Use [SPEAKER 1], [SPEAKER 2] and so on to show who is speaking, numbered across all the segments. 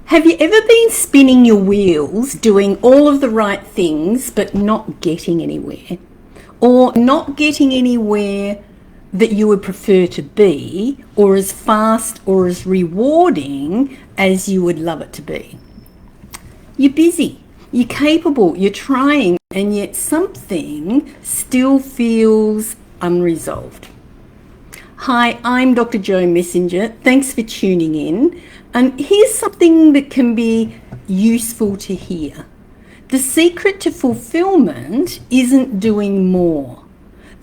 [SPEAKER 1] Have you ever been spinning your wheels, doing all of the right things, but not getting anywhere? Or not getting anywhere that you would prefer to be, or as fast or as rewarding as you would love it to be? You're busy, you're capable, you're trying, and yet something still feels unresolved. Hi, I'm Dr. Jo Messenger. Thanks for tuning in. And here's something that can be useful to hear. The secret to fulfillment isn't doing more.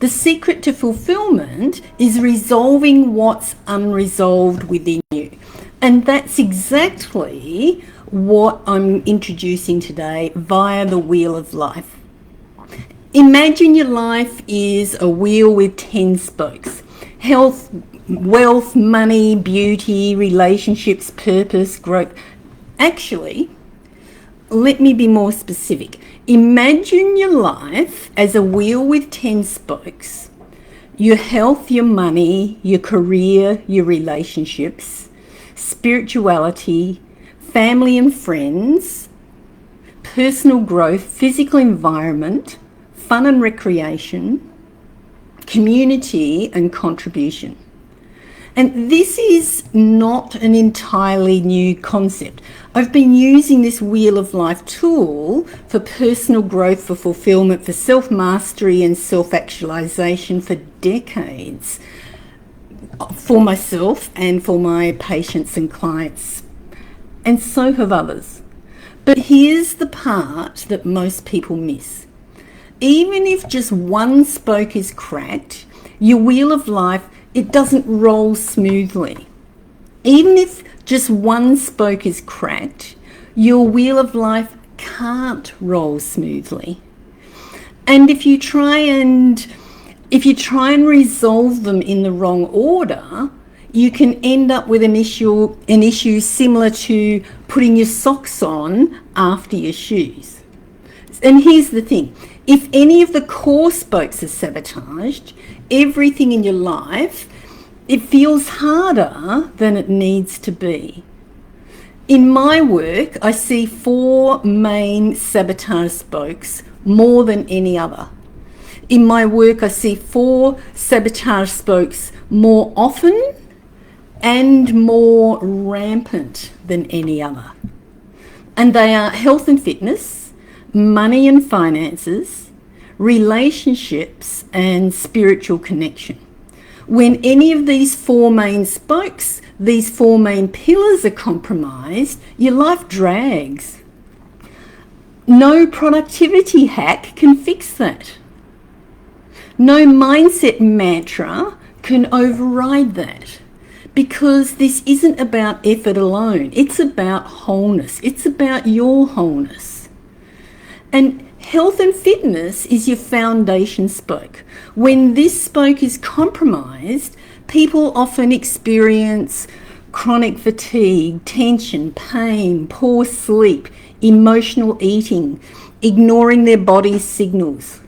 [SPEAKER 1] The secret to fulfillment is resolving what's unresolved within you. And that's exactly what I'm introducing today via the Wheel of Life. Imagine your life is a wheel with 10 spokes. Health, wealth, money, beauty, relationships, purpose, growth. Actually, let me be more specific. Imagine your life as a wheel with 10 spokes. Your health, your money, your career, your relationships, spirituality, family and friends, personal growth, physical environment, fun and recreation, community and contribution. And this is not an entirely new concept. I've been using this Wheel of Life tool for personal growth, for fulfillment, for self-mastery and self-actualization for decades, for myself and for my patients and clients, and so have others. But here's the part that most people miss. Even if just one spoke is cracked, your Wheel of Life, it doesn't roll smoothly. Even if just one spoke is cracked, your Wheel of Life can't roll smoothly. And if you try and resolve them in the wrong order, you can end up with an issue similar to putting your socks on after your shoes. And here's the thing. If any of the core spokes are sabotaged, everything in your life, it feels harder than it needs to be. In my work, I see 4 main sabotage spokes more than any other. In my work, I see 4 sabotage spokes more often and more rampant than any other. And they are health and fitness, money and finances, relationships and spiritual connection. When any of these 4 main spokes, these 4 main pillars are compromised, your life drags. No productivity hack can fix that. No mindset mantra can override that, because this isn't about effort alone. It's about wholeness. It's about your wholeness. And health and fitness is your foundation spoke. When this spoke is compromised, people often experience chronic fatigue, tension, pain, poor sleep, emotional eating, ignoring their body's signals.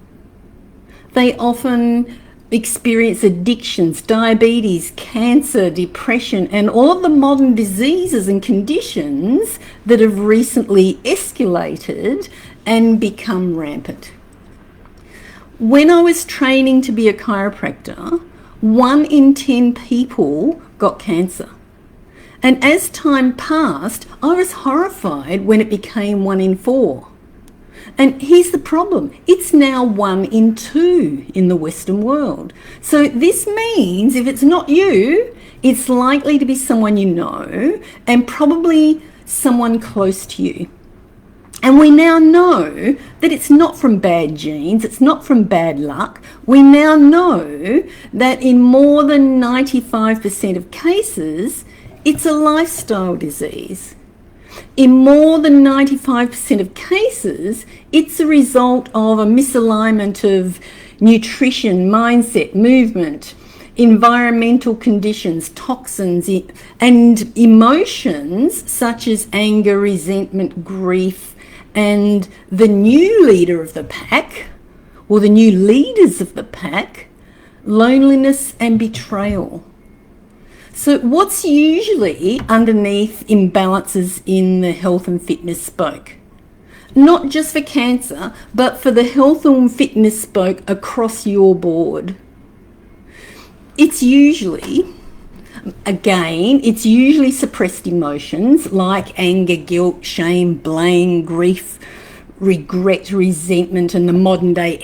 [SPEAKER 1] They often experience addictions, diabetes, cancer, depression, and all of the modern diseases and conditions that have recently escalated and become rampant. When I was training to be a chiropractor, 1 in 10 people got cancer. And as time passed, I was horrified when it became 1 in 4. And here's the problem. It's now 1 in 2 in the Western world. So this means if it's not you, it's likely to be someone you know and probably someone close to you. And we now know that it's not from bad genes, it's not from bad luck. We now know that in more than 95% of cases, it's a lifestyle disease. In more than 95% of cases, it's a result of a misalignment of nutrition, mindset, movement, environmental conditions, toxins, and emotions such as anger, resentment, grief, and the new leader of the pack, or the new leaders of the pack, loneliness and betrayal. So what's usually underneath imbalances in the health and fitness spoke? Not just for cancer, but for the health and fitness spoke across your board. It's usually suppressed emotions like anger, guilt, shame, blame, grief, regret, resentment, and the modern day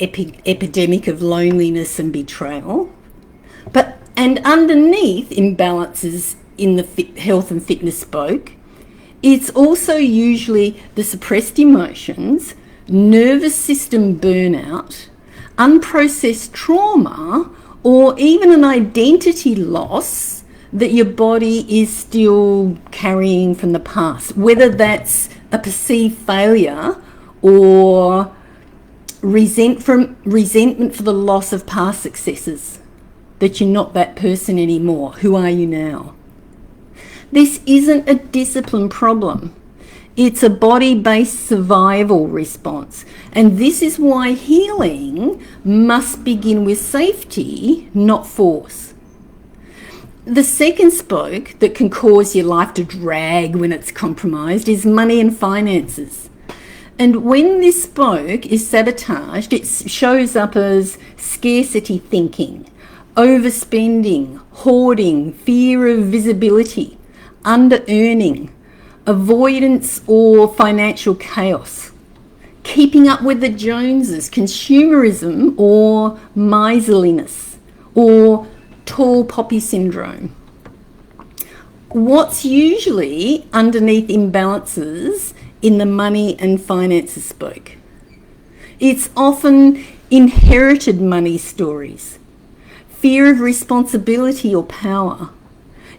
[SPEAKER 1] epidemic of loneliness and betrayal. And underneath imbalances in the health and fitness spoke, it's also usually the suppressed emotions, nervous system burnout, unprocessed trauma, or even an identity loss that your body is still carrying from the past, whether that's a perceived failure or resentment for the loss of past successes, that you're not that person anymore. Who are you now? This isn't a discipline problem. It's a body-based survival response. And this is why healing must begin with safety, not force. The second spoke that can cause your life to drag when it's compromised is money and finances. And when this spoke is sabotaged, it shows up as scarcity thinking, overspending, hoarding, fear of visibility, under-earning, avoidance or financial chaos, keeping up with the Joneses, consumerism or miserliness, or tall poppy syndrome. What's usually underneath imbalances in the money and finances spoke? It's often inherited money stories, fear of responsibility or power.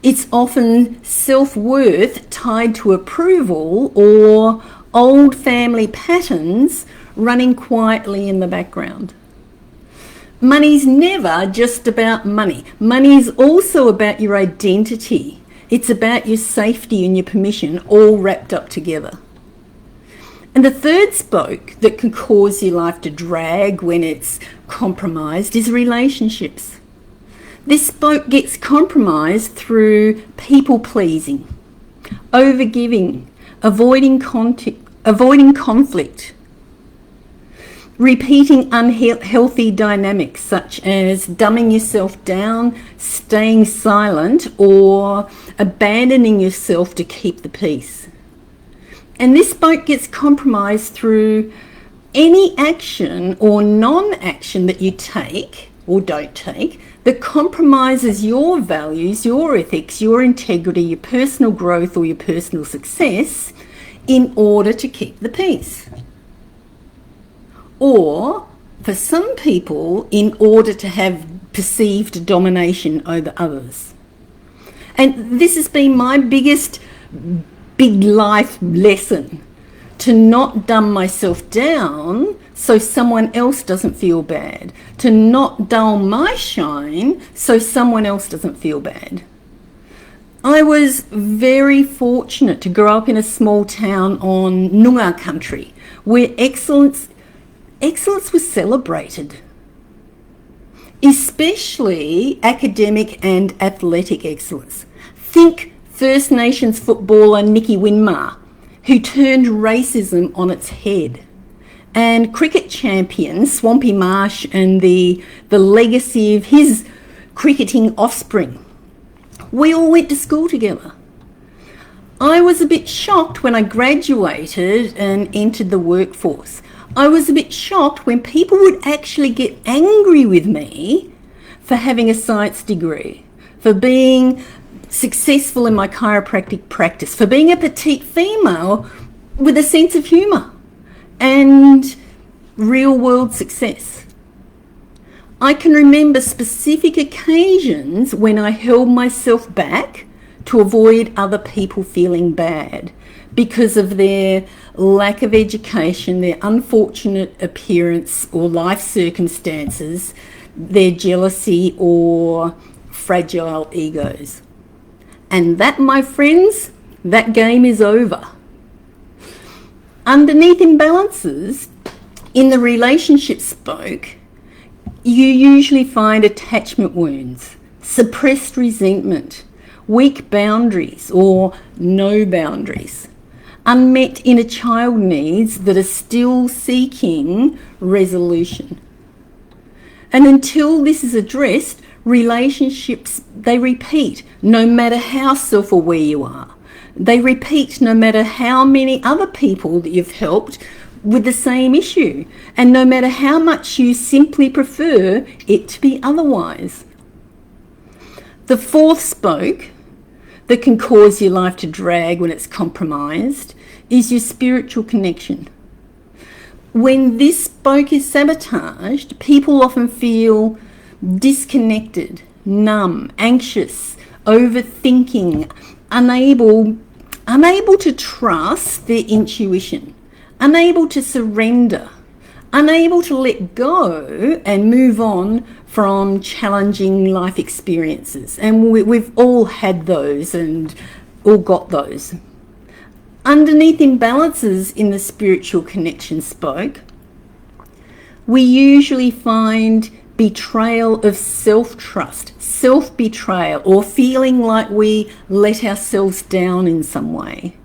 [SPEAKER 1] It's often self-worth tied to approval or old family patterns running quietly in the background. Money's never just about money. Money is also about your identity. It's about your safety and your permission, all wrapped up together. And the third spoke that can cause your life to drag when it's compromised is relationships. This spoke gets compromised through people-pleasing, overgiving, avoiding conflict, repeating unhealthy dynamics such as dumbing yourself down, staying silent, or abandoning yourself to keep the peace. And this spoke gets compromised through any action or non-action that you take or don't take that compromises your values, your ethics, your integrity, your personal growth or your personal success in order to keep the peace. Or, for some people, in order to have perceived domination over others. And this has been my biggest big life lesson, to not dumb myself down so someone else doesn't feel bad, to not dull my shine so someone else doesn't feel bad. I was very fortunate to grow up in a small town on Noongar country where excellence was celebrated, especially academic and athletic excellence. Think First Nations footballer Nicky Winmar, who turned racism on its head, and cricket champion Swampy Marsh and the legacy of his cricketing offspring. We all went to school together. I was a bit shocked when I graduated and entered the workforce. I was a bit shocked when people would actually get angry with me for having a science degree, for being successful in my chiropractic practice, for being a petite female with a sense of humour and real world success. I can remember specific occasions when I held myself back to avoid other people feeling bad because of their lack of education, their unfortunate appearance or life circumstances, their jealousy or fragile egos. And that, my friends, that game is over. Underneath imbalances in the relationship spoke, you usually find attachment wounds, suppressed resentment, weak boundaries or no boundaries, unmet inner child needs that are still seeking resolution. And until this is addressed, relationships, they repeat no matter how self-aware you are. They repeat no matter how many other people that you've helped with the same issue, and no matter how much you simply prefer it to be otherwise. The fourth spoke that can cause your life to drag when it's compromised is your spiritual connection. When this spoke is sabotaged, people often feel disconnected, numb, anxious, overthinking, unable to trust their intuition, unable to surrender, unable to let go and move on from challenging life experiences. And we've all had those and all got those. Underneath imbalances in the spiritual connection spoke, we usually find betrayal of self-trust, self-betrayal, or feeling like we let ourselves down in some way.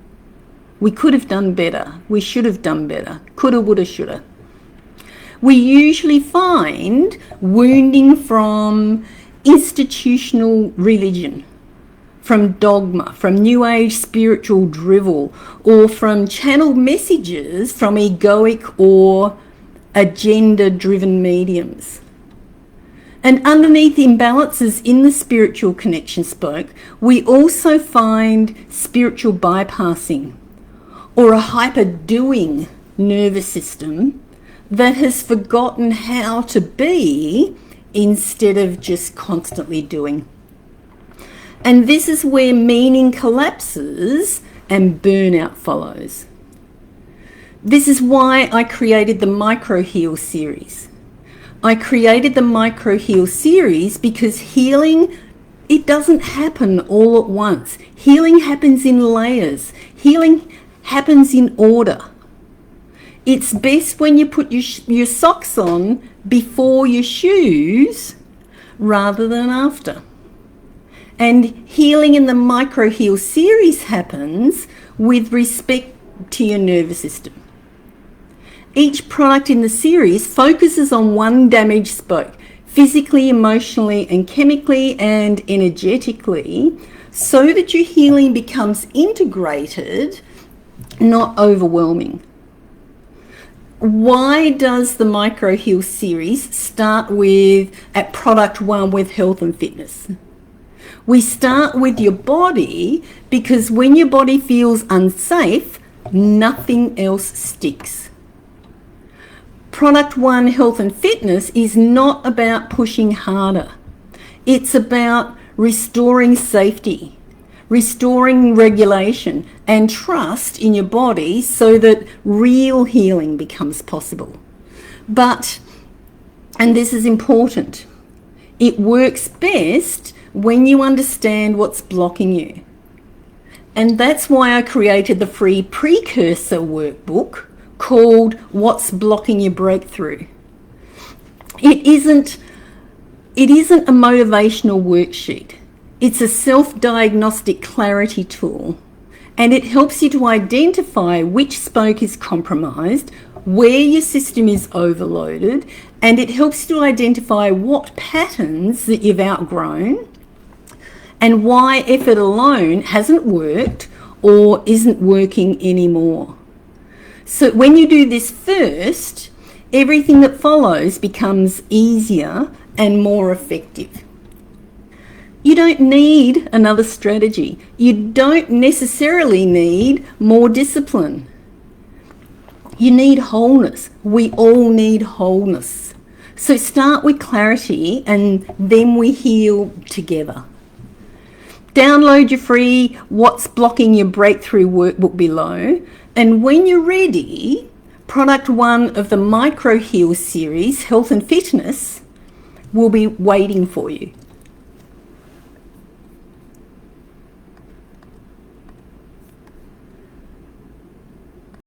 [SPEAKER 1] We could have done better. We should have done better. Coulda, woulda, shoulda. We usually find wounding from institutional religion, from dogma, from New Age spiritual drivel, or from channeled messages from egoic or agenda-driven mediums. And underneath imbalances in the spiritual connection spoke, we also find spiritual bypassing, or a hyper-doing nervous system that has forgotten how to be instead of just constantly doing. And this is where meaning collapses and burnout follows. This is why I created the Micro Heal series. I created the Micro Heal series because healing, it doesn't happen all at once. Healing happens in layers. Healing happens in order. It's best when you put your socks on before your shoes rather than after. And healing in the Micro Heal series happens with respect to your nervous system. Each product in the series focuses on one damaged spoke, physically, emotionally, and chemically and energetically, so that your healing becomes integrated, not overwhelming. Why does the Micro Heal series start at product 1 with health and fitness? We start with your body because when your body feels unsafe, nothing else sticks. Product 1, health and fitness, is not about pushing harder. It's about restoring safety, restoring regulation and trust in your body so that real healing becomes possible. But, and this is important, it works best when you understand what's blocking you. And that's why I created the free precursor workbook called What's Blocking Your Breakthrough. It isn't a motivational worksheet. It's a self-diagnostic clarity tool, and it helps you to identify which spoke is compromised, where your system is overloaded, and it helps you to identify what patterns that you've outgrown and why effort alone hasn't worked or isn't working anymore. So when you do this first, everything that follows becomes easier and more effective. You don't need another strategy. You don't necessarily need more discipline. You need wholeness. We all need wholeness. So start with clarity and then we heal together. Download your free What's Blocking Your Breakthrough workbook below. And when you're ready, product 1 of the Micro Heal series, Health and Fitness, will be waiting for you.